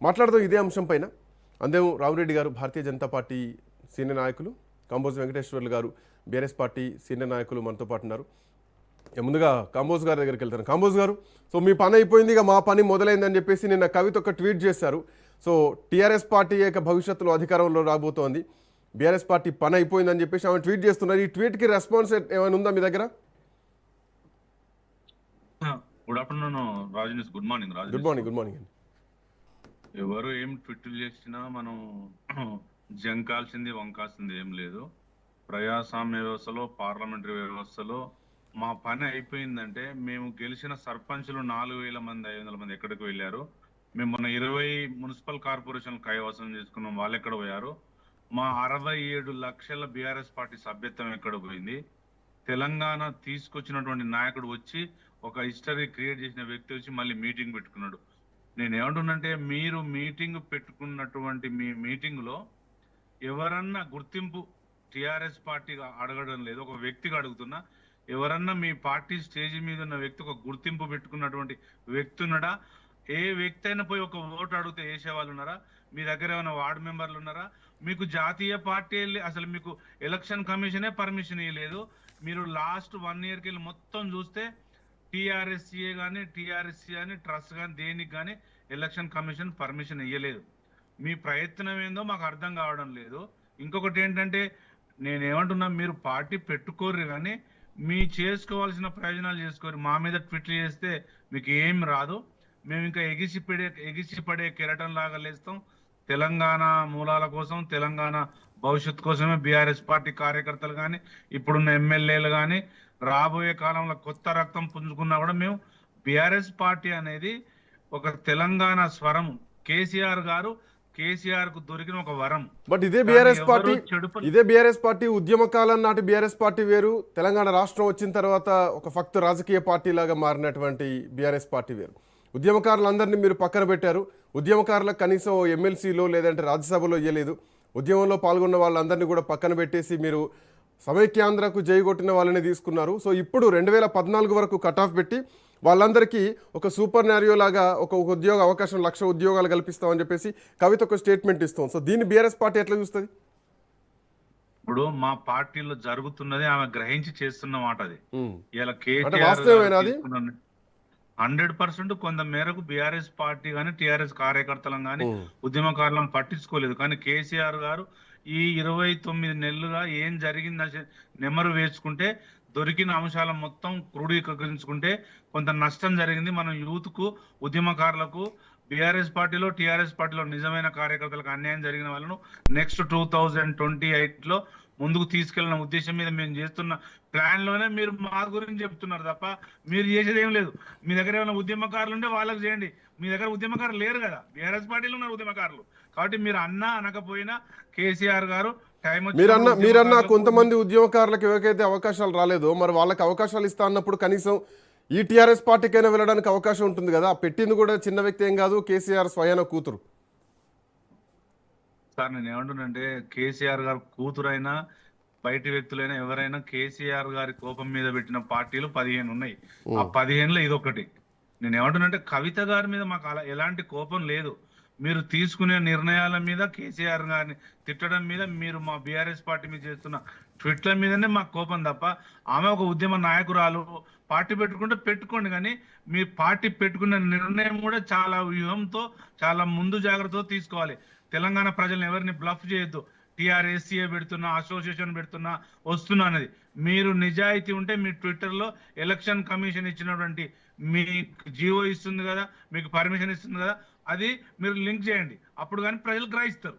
మాట్లాడదాం ఇదే అంశం పైన. అందేమో రామిరెడ్డి గారు భారతీయ జనతా పార్టీ సీనియర్ నాయకులు, కాంబోజ్ వెంకటేశ్వర్లు గారు బీఆర్ఎస్ పార్టీ సీనియర్ నాయకులు మనతో పాటు ఉన్నారు. ముందుగా కాంబోజ్ గారి దగ్గరికి వెళ్తాను. కాంబోజ్ గారు, సో మీ పని అయిపోయింది, ఇక మా పని మొదలైందని చెప్పేసి నిన్న కవిత ఒక ట్వీట్ చేశారు. సో టీఆర్ఎస్ పార్టీ యొక్క భవిష్యత్తులో అధికారంలో రాబోతోంది, బీఆర్ఎస్ పార్టీ పని అయిపోయిందని చెప్పేసి ఆమె ట్వీట్ చేస్తున్నారు. ఈ ట్వీట్కి రెస్పాన్స్ ఏమైనా ఉందా మీ దగ్గర? Good afternoon Raju. Good morning Raju. Good morning. Good morning అండి. ఎవరు ఏం ట్విట్లు చేసినా మనం జంకాల్సింది వంకాల్సింది ఏం లేదు. ప్రజాస్వామ్య వ్యవస్థలో, పార్లమెంటరీ వ్యవస్థలో మా పని అయిపోయిందంటే, మేము గెలిచిన సర్పంచులు 4,000 మంది 500 మంది ఎక్కడికి వెళ్ళారు, మేము మొన్న 20 మున్సిపల్ కార్పొరేషన్లు కైవసం చేసుకున్నాం, వాళ్ళు ఎక్కడ పోయారు, మా 67 లక్షల బీఆర్ఎస్ పార్టీ సభ్యత్వం ఎక్కడ పోయింది, తెలంగాణ తీసుకొచ్చినటువంటి నాయకుడు వచ్చి ఒక హిస్టరీ క్రియేట్ చేసిన వ్యక్తి వచ్చి మళ్ళీ మీటింగ్ పెట్టుకున్నాడు. నేను ఏమంటున్నంటే, మీరు మీటింగ్ పెట్టుకున్నటువంటి మీ మీటింగ్ లో ఎవరన్నా గుర్తింపు టిఆర్ఎస్ పార్టీగా అడగడం లేదు, ఒక వ్యక్తిగా అడుగుతున్నా, ఎవరన్నా మీ పార్టీ స్టేజ్ మీద ఉన్న వ్యక్తి ఒక గుర్తింపు పెట్టుకున్నటువంటి వ్యక్తి ఉన్నాడా? ఏ వ్యక్తి అయినా పోయి ఒక ఓటు అడిగితే వేసే వాళ్ళు ఉన్నారా? మీ దగ్గర ఏమైనా వార్డు మెంబర్లు ఉన్నారా? మీకు జాతీయ పార్టీ అసలు మీకు ఎలక్షన్ కమిషనే పర్మిషన్ ఇవ్వలేదు. మీరు లాస్ట్ 1 yearకి వెళ్ళి మొత్తం చూస్తే టీఆర్ఎస్సీఏ కానీ, టీఆర్ఎస్సీ కానీ, ట్రస్ట్ కానీ, దేనికి కానీ ఎలక్షన్ కమిషన్ పర్మిషన్ ఇవ్వలేదు. మీ ప్రయత్నం ఏందో మాకు అర్థం కావడం లేదు. ఇంకొకటి ఏంటంటే, నేనేమంటున్నా, మీరు పార్టీ పెట్టుకోరు కానీ మీ చేసుకోవాల్సిన ప్రయోజనాలు చేసుకోరు. మా మీద ట్విట్లు చేస్తే మీకు ఏం రాదు. మేము ఇంకా ఎగిసిపడే కెరటం లాగా లేస్తాం. తెలంగాణ మూలాల కోసం, తెలంగాణ భవిష్యత్తు కోసమే బీఆర్ఎస్ పార్టీ కార్యకర్తలు కానీ, ఇప్పుడున్న ఎమ్మెల్యేలు కానీ, రాబోయే కాలంలో కొత్త రక్తం పుంజుకున్నా కూడా మేము బీఆర్ఎస్ పార్టీ అనేది ఒక తెలంగాణ స్వరం. కేసీఆర్ కు దొరికిన ఒక వరం. బట్ ఇదే బీఆర్ఎస్ పార్టీ ఉద్యమ కాలం నాటి బీఆర్ఎస్ పార్టీ వేరు, తెలంగాణ రాష్ట్రం వచ్చిన తర్వాత ఒక ఫక్తు రాజకీయ పార్టీ లాగా మారినటువంటి బీఆర్ఎస్ పార్టీ వేరు. ఉద్యమకారులందరినీ మీరు పక్కన పెట్టారు. ఉద్యమకారులకు కనీసం ఎమ్మెల్సీలో లేదంటే రాజ్యసభలో ఇవ్వలేదు. ఉద్యమంలో పాల్గొన్న వాళ్ళందరినీ కూడా పక్కన పెట్టేసి మీరు సమైక్యాంధ్రకు జైగొట్టిన వాళ్ళని తీసుకున్నారు. సో ఇప్పుడు 2014 వరకు కట్ ఆఫ్ పెట్టి వాళ్ళందరికీ ఒక సూపర్ నారియో లాగా ఒక ఉద్యోగ అవకాశం 1,00,000 ఉద్యోగాలు కల్పిస్తామని చెప్పేసి కవిత ఒక స్టేట్మెంట్ ఇస్తాం. సో దీన్ని బీఆర్ఎస్ పార్టీ ఎట్లా చూస్తుంది? ఇప్పుడు మా పార్టీలో జరుగుతున్నది ఆమె గ్రహించి చేస్తున్న మాట అది. ఇలా 100% కొంత మేరకు బీఆర్ఎస్ పార్టీ కానీ, టీఆర్ఎస్ కార్యకర్తలను కానీ, ఉద్యమకారులను పట్టించుకోలేదు. కానీ కేసీఆర్ గారు ఈ 29 నెలలుగా ఏం జరిగిందని నెమరు వేసుకుంటే, దొరికిన అంశాల మొత్తం క్రోడీకరించుకుంటే కొంత నష్టం జరిగింది. మనం యూత్ కు, ఉద్యమకారులకు, బీఆర్ఎస్ పార్టీలో, టీఆర్ఎస్ పార్టీలో నిజమైన కార్యకర్తలకు అన్యాయం జరిగిన వాళ్ళను నెక్స్ట్ 2028లో ముందుకు తీసుకెళ్లిన ఉద్దేశం మీద మేము చేస్తున్న ప్లాన్ లోనే మీరు మా గురించి చెప్తున్నారు తప్ప మీరు చేసేది ఏం లేదు. మీ దగ్గర ఏమైనా ఉద్యమకారులు ఉంటే వాళ్ళకి చేయండి. మీ దగ్గర ఉద్యమకారులు లేరు కదా, బీఆర్ఎస్ పార్టీలో ఉన్నారు ఉద్యమకారులు. కాబట్టి మీరు అన్నా అనకపోయినా కేసీఆర్ గారు మీరన్నా కొంతమంది ఉద్యమకారులకు ఎవరికైతే అవకాశాలు రాలేదో మరి వాళ్ళకి అవకాశాలు ఇస్తా అన్నప్పుడు కనీసం ఈ టీఆర్ఎస్ పార్టీకైనా వెళ్ళడానికి అవకాశం ఉంటుంది కదా. పెట్టింది కూడా చిన్న వ్యక్తి ఏం కాదు, కేసీఆర్ స్వయాన కూతురు. సార్ నేను ఏమంటున్నానంటే, కేసీఆర్ గారు కూతురైనా బయటి వ్యక్తులైనా ఎవరైనా కేసీఆర్ గారి కోపం మీద పెట్టిన పార్టీలు 15 ఉన్నాయి. ఆ 15లో ఇదొకటి. నేను ఏమంటున్నానంటే, కవిత గారి మీద మాకు అలా ఎలాంటి కోపం లేదు. మీరు తీసుకునే నిర్ణయాల మీద, కేసీఆర్ గారిని తిట్టడం మీద, మీరు మా బీఆర్ఎస్ పార్టీ మీద చేస్తున్న ట్విట్ల మీదనే మాకు కోపం తప్ప, ఆమె ఒక ఉద్యమ నాయకురాలు, పార్టీ పెట్టుకుంటే పెట్టుకోండి. కానీ మీ పార్టీ పెట్టుకున్న నిర్ణయం కూడా చాలా వ్యూహంతో, చాలా ముందు జాగ్రత్తతో తీసుకోవాలి. తెలంగాణ ప్రజలను ఎవరిని బ్లఫ్ చేయొద్దు. టీఆర్ఎస్సీఏ పెడుతున్నా, అసోసియేషన్ పెడుతున్నా, వస్తున్నా అనేది. మీరు నిజాయితీ ఉంటే మీ ట్విట్టర్లో ఎలక్షన్ కమిషన్ ఇచ్చినటువంటి మీ జీవో ఇస్తుంది కదా, మీకు పర్మిషన్ ఇస్తుంది కదా, అది మీరు లింక్ చేయండి. అప్పుడు కానీ ప్రజలు గ్రహిస్తారు.